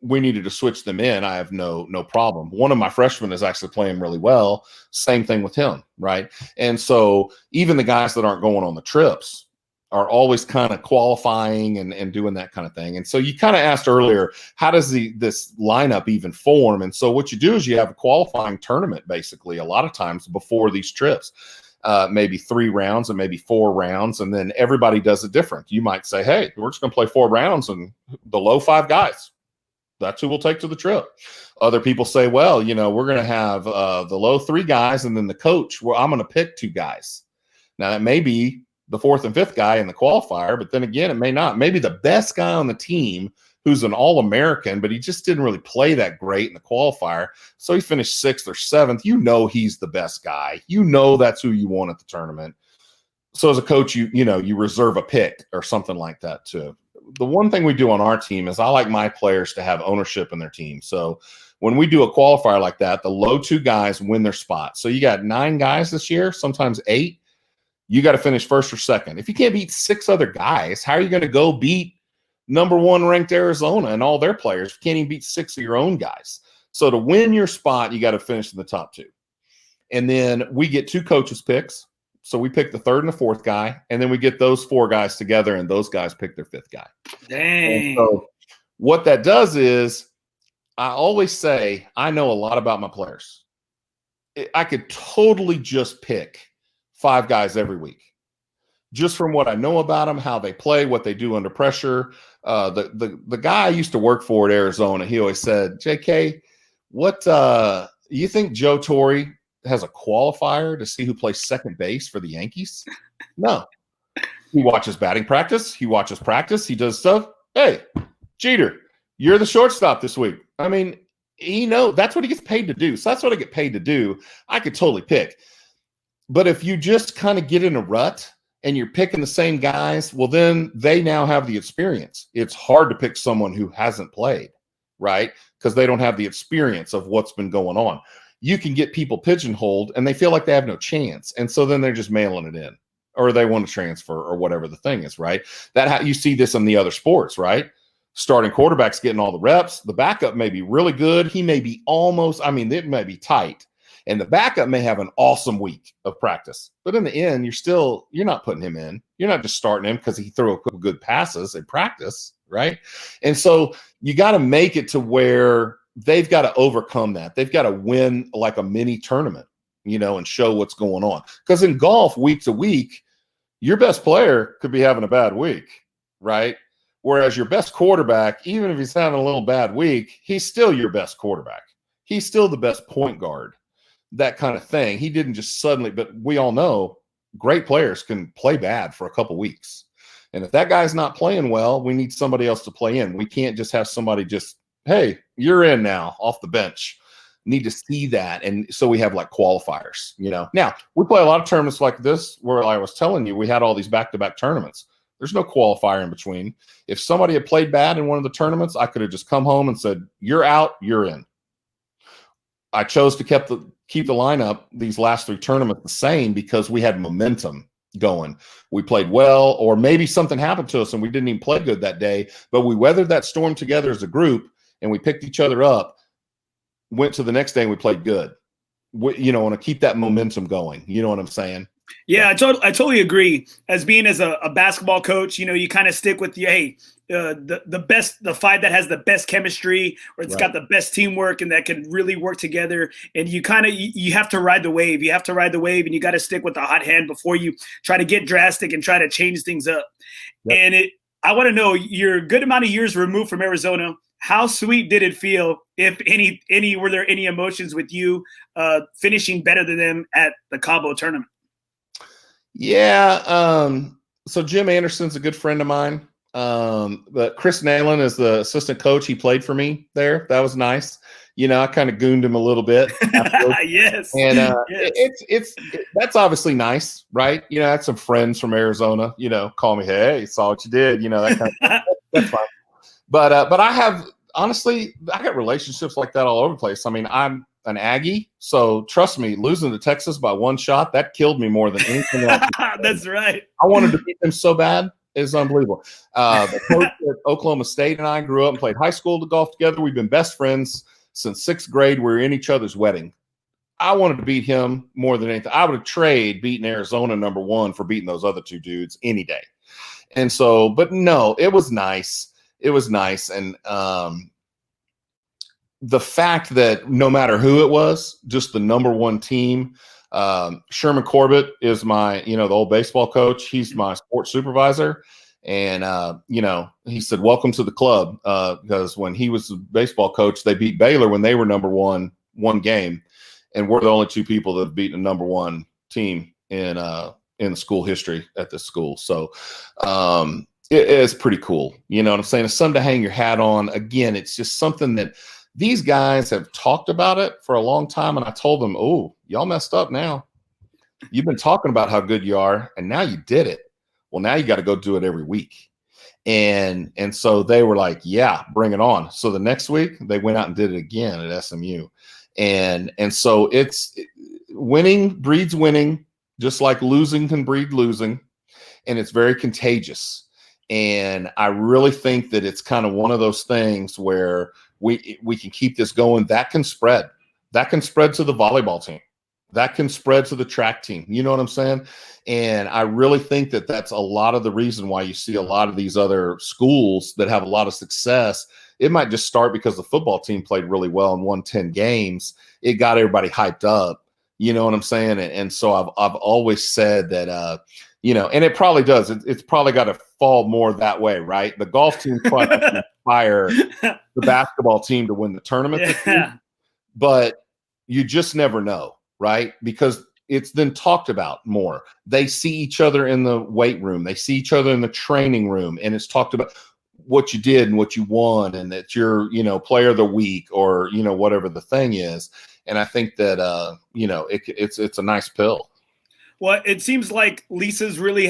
we needed to switch them in, I have no problem. One of my freshmen is actually playing really well. Same thing with him, right? And so even the guys that aren't going on the trips are always kind of qualifying and doing that kind of thing. And so you kind of asked earlier, how does this lineup even form? And so what you do is you have a qualifying tournament, basically, a lot of times before these trips, maybe 3 rounds and maybe 4 rounds. And then everybody does it different. You might say, hey, we're just going to play 4 rounds and the low 5 guys, that's who we'll take to the trip. Other people say, well, we're going to have the low 3 guys and then the coach, where I'm going to pick 2 guys. Now that may be the 4th and 5th guy in the qualifier, but then again, it may not. Maybe the best guy on the team who's an All-American, but he just didn't really play that great in the qualifier. So he finished 6th or 7th. He's the best guy. That's who you want at the tournament. So as a coach, you reserve a pick or something like that too. The one thing we do on our team is I like my players to have ownership in their team. So when we do a qualifier like that, the low 2 guys win their spot. So you got 9 guys this year, sometimes 8. You got to finish 1st or 2nd. If you can't beat 6 other guys, how are you going to go beat number 1 ranked Arizona and all their players? You can't even beat 6 of your own guys. So to win your spot, you got to finish in the top 2. And then we get 2 coaches picks. So we pick the 3rd and the 4th guy, and then we get those 4 guys together, and those guys pick their 5th guy. Dang. And so what that does is I always say I know a lot about my players. I could totally just pick 5 guys every week, just from what I know about them, how they play, what they do under pressure. The guy I used to work for at Arizona, he always said, "JK, what you think Joe Torre has a qualifier to see who plays second base for the Yankees?" No. He watches batting practice. He watches practice. He does stuff. Hey, Jeter, you're the shortstop this week. I mean, that's what he gets paid to do. So that's what I get paid to do. I could totally pick. But if you just kind of get in a rut and you're picking the same guys, well, then they now have the experience. It's hard to pick someone who hasn't played, right? Because they don't have the experience of what's been going on. You can get people pigeonholed and they feel like they have no chance. And so then they're just mailing it in, or they want to transfer, or whatever the thing is, right? You see this in the other sports, right? Starting quarterback's getting all the reps. The backup may be really good. He may be it may be tight. And the backup may have an awesome week of practice. But in the end, you're not putting him in. You're not just starting him because he threw a couple good passes in practice, right? And so you got to make it to where they've got to overcome that. They've got to win like a mini tournament, and show what's going on. Because in golf, week to week, your best player could be having a bad week, right? Whereas your best quarterback, even if he's having a little bad week, he's still your best quarterback. He's still the best point guard, that kind of thing. He didn't just suddenly, but we all know great players can play bad for a couple weeks. And if that guy's not playing well, we need somebody else to play in. We can't just have somebody just, hey, you're in now off the bench. Need to see that. And so we have like qualifiers, Now, we play a lot of tournaments like this where I was telling you, we had all these back-to-back tournaments. There's no qualifier in between. If somebody had played bad in one of the tournaments, I could have just come home and said, you're out, you're in. I chose to keep the lineup these last 3 tournaments the same because we had momentum going. We played well, or maybe something happened to us and we didn't even play good that day, but we weathered that storm together as a group and we picked each other up. Went to the next day and we played good. Want to keep that momentum going. You know what I'm saying? Yeah, I totally agree. As a basketball coach, you kind of stick with the 5 that has the best chemistry, or it's got the best teamwork and that can really work together. And you have to ride the wave. You have to ride the wave, and you got to stick with the hot hand before you try to get drastic and try to change things up. Yep. And I want to know, you're a good amount of years removed from Arizona. How sweet did it feel, if any, were there any emotions with you finishing better than them at the Cabo tournament? Yeah. So Jim Anderson's a good friend of mine. But Chris Nalen is the assistant coach. He played for me there. That was nice. I kind of gooned him a little bit. Yes. And yes. That's obviously nice, right? I had some friends from Arizona, call me, hey, saw what you did, that kind of that's fine. But I got relationships like that all over the place. I mean, I'm an Aggie, so trust me, losing to Texas by 1 shot, that killed me more than anything else. That's right. I wanted to beat them so bad. It's unbelievable. The coach at Oklahoma State and I grew up and played high school golf together. We've been best friends since 6th grade. We were in each other's wedding. I wanted to beat him more than anything. I would have traded beating Arizona number 1 for beating those other 2 dudes any day. And so, but no, it was nice. It was nice. And the fact that no matter who it was, just the number 1 team, Sherman Corbett is my, the old baseball coach. He's my sports supervisor. And, he said, welcome to the club. Because when he was the baseball coach, they beat Baylor when they were number 1 game. And we're the only 2 people that have beaten a number 1 team in the school history at this school. So, it is pretty cool. You know what I'm saying? It's something to hang your hat on. Again, it's just something that these guys have talked about it for a long time. And I told them, oh, y'all messed up now. You've been talking about how good you are, and now you did it. Well, now you got to go do it every week. And so they were like, yeah, bring it on. So the next week they went out and did it again at SMU. And so winning breeds winning, just like losing can breed losing. And it's very contagious. And I really think that it's kind of one of those things where we can keep this going. That can spread. That can spread to the volleyball team. That can spread to the track team. You know what I'm saying? And I really think that that's a lot of the reason why you see a lot of these other schools that have a lot of success. It might just start because the football team played really well and won 10 games. It got everybody hyped up. You know what I'm saying? And so I've always said that, you know, and it probably does. It's probably got to fall more that way, right? The golf team probably inspire the basketball team to win the tournament this year, but you just never know, right? Because it's then talked about more. They see each other in the weight room. They see each other in the training room, and it's talked about what you did and what you won, and that you're, you know, player of the week, or, you know, whatever the thing is. And I think that, you know, it's a nice pill. Well, it seems like Lisa has really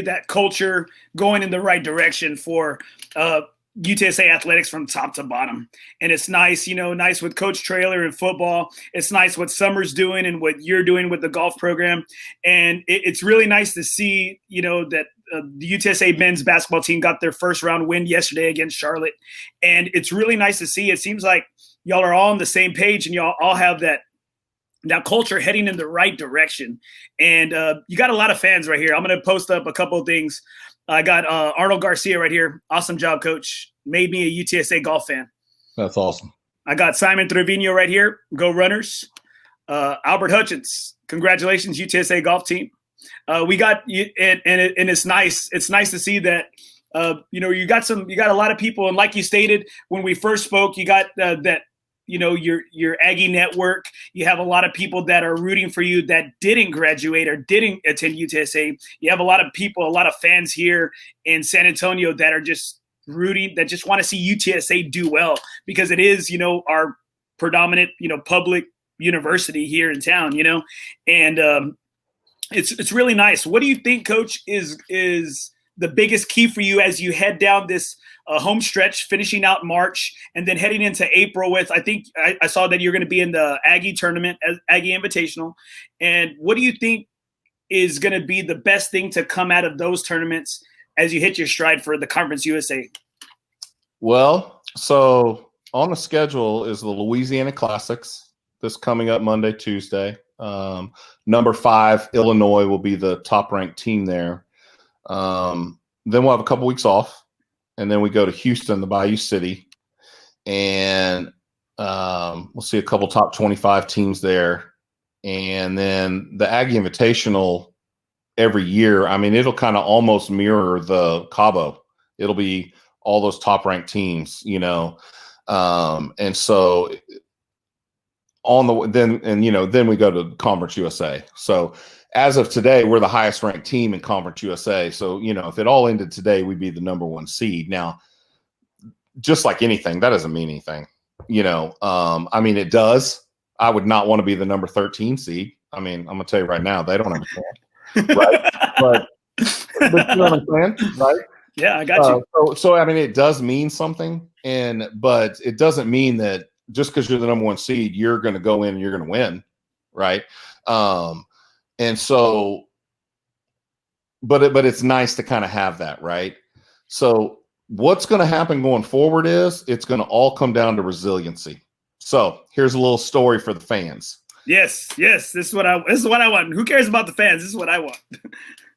that culture going in the right direction for UTSA athletics from top to bottom. And it's nice, you know, nice with Coach Traylor in football. It's nice what Summer's doing and what you're doing with the golf program. And it's really nice to see, you know, that the UTSA men's basketball team got their first round win yesterday against Charlotte. And it's really nice to see. It seems like y'all are all on the same page, and y'all all have that culture heading in the right direction. And you got a lot of fans right here. I'm going to post up a couple of things. I got Arnold Garcia right here. Awesome job, coach. Made me a UTSA golf fan. That's awesome. I got Simon Trevino right here. Go Runners. Albert Hutchins. Congratulations, UTSA golf team. We got, and it's nice. It's nice to see that, you know, you got a lot of people. And like you stated, when we first spoke, you got that, you know, your Aggie network. You have a lot of people that are rooting for you that didn't graduate or didn't attend UTSA. You have a lot of people, a lot of fans here in San Antonio that are just rooting, that just want to see UTSA do well, because it is, you know, our predominant, you know, public university here in town, you know, and it's really nice. What do you think, Coach, is the biggest key for you as you head down this home stretch, finishing out March and then heading into April with, I think I saw that you're going to be in the Aggie tournament, Aggie Invitational. And what do you think is going to be the best thing to come out of those tournaments as you hit your stride for the Conference USA? Well, so on the schedule is the Louisiana Classics this coming up Monday, Tuesday. Number 5, Illinois will be the top ranked team there. Then we'll have a couple weeks off. And then we go to Houston, the Bayou City, and we'll see a couple top 25 teams there. And then the Aggie Invitational every year, I mean, it'll kind of almost mirror the Cabo. It'll be all those top-ranked teams, you know. And so then we go to Conference USA. So as of today, we're the highest ranked team in Conference USA. So, you know, if it all ended today, we'd be the number 1 seed. Now, just like anything, that doesn't mean anything. You know, I mean, it does. I would not want to be the number 13 seed. I mean, I'm going to tell you right now, they don't understand. Right? But you know what I'm saying? Right? Yeah, I got you. So, I mean, it does mean something. But it doesn't mean that just because you're the number 1 seed, you're going to go in and you're going to win. Right? And so, but it's nice to kind of have that, right? So what's going to happen going forward is it's going to all come down to resiliency. So here's a little story for the fans. Yes. This is what I want. Who cares about the fans? This is what I want.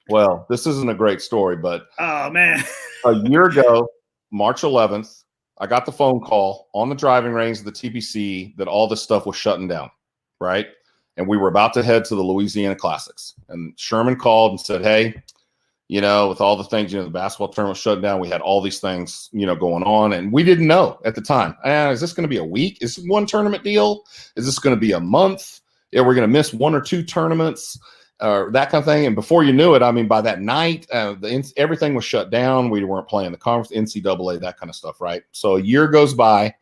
Well, this isn't a great story, but oh man, a year ago, March 11th, I got the phone call on the driving range of the TPC that all this stuff was shutting down, right? And we were about to head to the Louisiana Classics. And Sherman called and said, hey, you know, with all the things, you know, the basketball tournament was shut down. We had all these things, you know, going on. And we didn't know at the time, is this going to be a week? Is it one tournament deal? Is this going to be a month? Yeah, we're going to miss 1 or 2 tournaments or that kind of thing. And before you knew it, I mean, by that night, everything was shut down. We weren't playing the conference, NCAA, that kind of stuff, right? So a year goes by,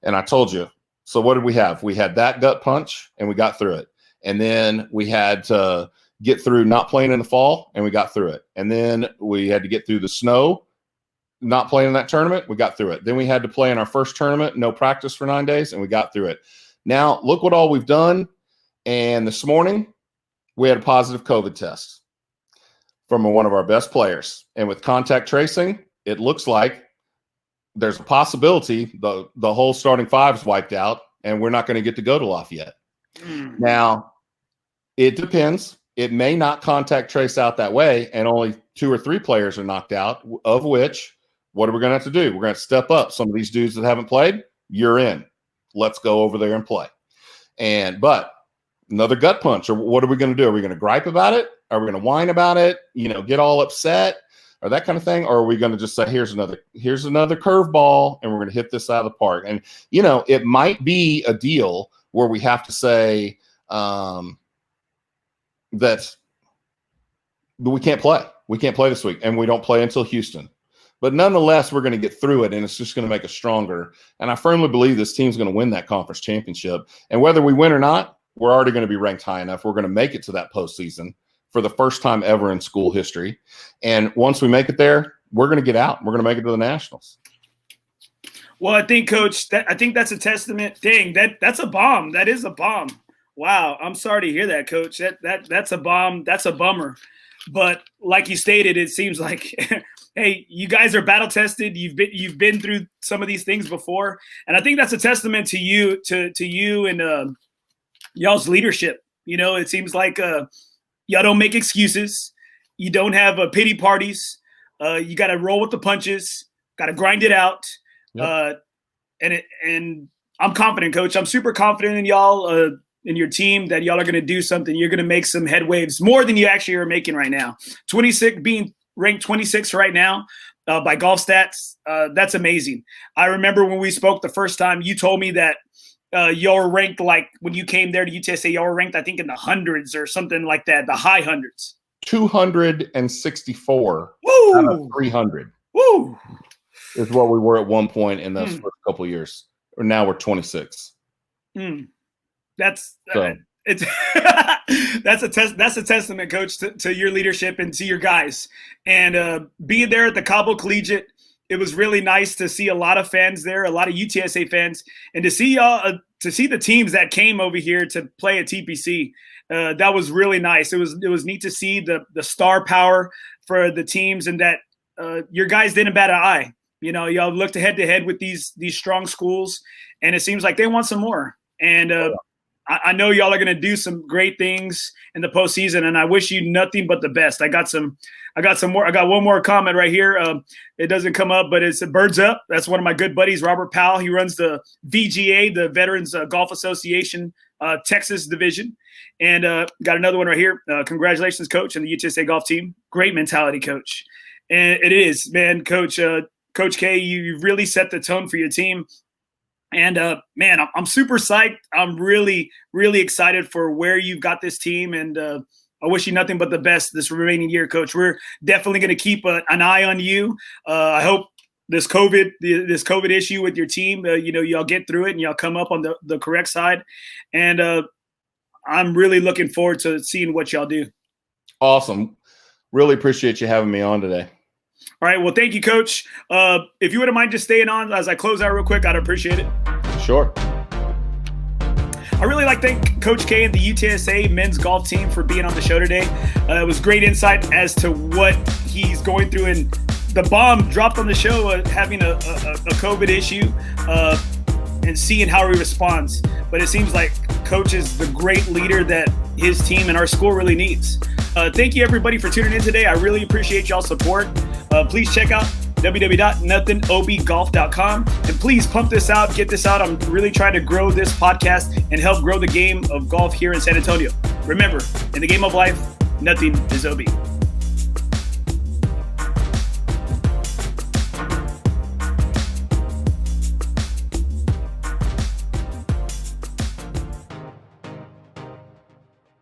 and I told you. So what did we have? We had that gut punch, and we got through it. And then we had to get through not playing in the fall, and we got through it. And then we had to get through the snow, not playing in that tournament. We got through it. Then we had to play in our first tournament, no practice for 9 days, and we got through it. Now, look what all we've done. And this morning, we had a positive COVID test from one of our best players. And with contact tracing, it looks like there's a possibility the whole starting 5 is wiped out, and we're not going to get to go to Lafayette. Now, it depends. It may not contact trace out that way, and only 2 or 3 players are knocked out, of which, what are we going to have to do? We're going to step up. Some of these dudes that haven't played, you're in. Let's go over there and play. But another gut punch. Or what are we going to do? Are we going to gripe about it? Are we going to whine about it? Get all upset or that kind of thing? Or are we going to just say, here's another curveball, and we're going to hit this out of the park? And, it might be a deal where we have to say that we can't play. We can't play this week, and we don't play until Houston. But nonetheless, we're going to get through it, and it's just going to make us stronger. And I firmly believe this team's going to win that conference championship. And whether we win or not, we're already going to be ranked high enough. We're going to make it to that postseason for the first time ever in school history. And once we make it there, we're going to get out. We're going to make it to the Nationals. Well, I think, Coach, I think that's a testament thing. That's a bomb. That is a bomb. Wow. I'm sorry to hear that, Coach. That's a bomb. That's a bummer. But like you stated, it seems like, hey, you guys are battle tested. You've been through some of these things before, and I think that's a testament to you, to you and y'all's leadership. It seems like y'all don't make excuses. You don't have pity parties. You got to roll with the punches. Got to grind it out. Yep. And I'm confident, Coach. I'm super confident in y'all. In your team, that y'all are going to do something. You're going to make some headwaves, more than you actually are making right now. 26, being ranked 26 right now by Golf Stats, that's amazing. I remember when we spoke the first time, you told me that y'all were ranked, like when you came there to UTSA, y'all were ranked, I think, in the hundreds or something like that, the high hundreds. 264 Woo! out of 300. Woo! Is what we were at one point in those first couple of years. Now we're 26. That's it's that's a testament, Coach, to your leadership and to your guys. And being there at the Cabo Collegiate, it was really nice to see a lot of fans there, a lot of UTSA fans, and to see y'all, to see the teams that came over here to play at TPC. That was really nice. It was neat to see the star power for the teams, and that your guys didn't bat an eye. Y'all looked head to head with these strong schools, and it seems like they want some more. And I know y'all are going to do some great things in the postseason, and I wish you nothing but the best. I got some more. I got one more comment right here. It doesn't come up, but it's a Birds Up. That's one of my good buddies, Robert Powell. He runs the VGA, the Veterans Golf Association, Texas division. And got another one right here. Congratulations, Coach, and the UTSA golf team. Great mentality, Coach. And it is, man, Coach. Coach K, you really set the tone for your team. And, man, I'm super psyched. I'm really, really excited for where you've got this team. And I wish you nothing but the best this remaining year, Coach. We're definitely going to keep an eye on you. I hope this COVID issue with your team, y'all get through it and y'all come up on the correct side. And I'm really looking forward to seeing what y'all do. Awesome. Really appreciate you having me on today. All right. Well, thank you, Coach. If you wouldn't mind just staying on as I close out real quick, I'd appreciate it. Sure. I really like to thank Coach K and the UTSA men's golf team for being on the show today. It was great insight as to what he's going through, and the bomb dropped on the show, having a COVID issue and seeing how he responds. But it seems like Coach is the great leader that his team and our school really needs. Thank you, everybody, for tuning in today. I really appreciate y'all's support. Please check out www.NothingisOB.com, and please pump this out, get this out. I'm really trying to grow this podcast and help grow the game of golf here in San Antonio. Remember, in the game of life, nothing is OB.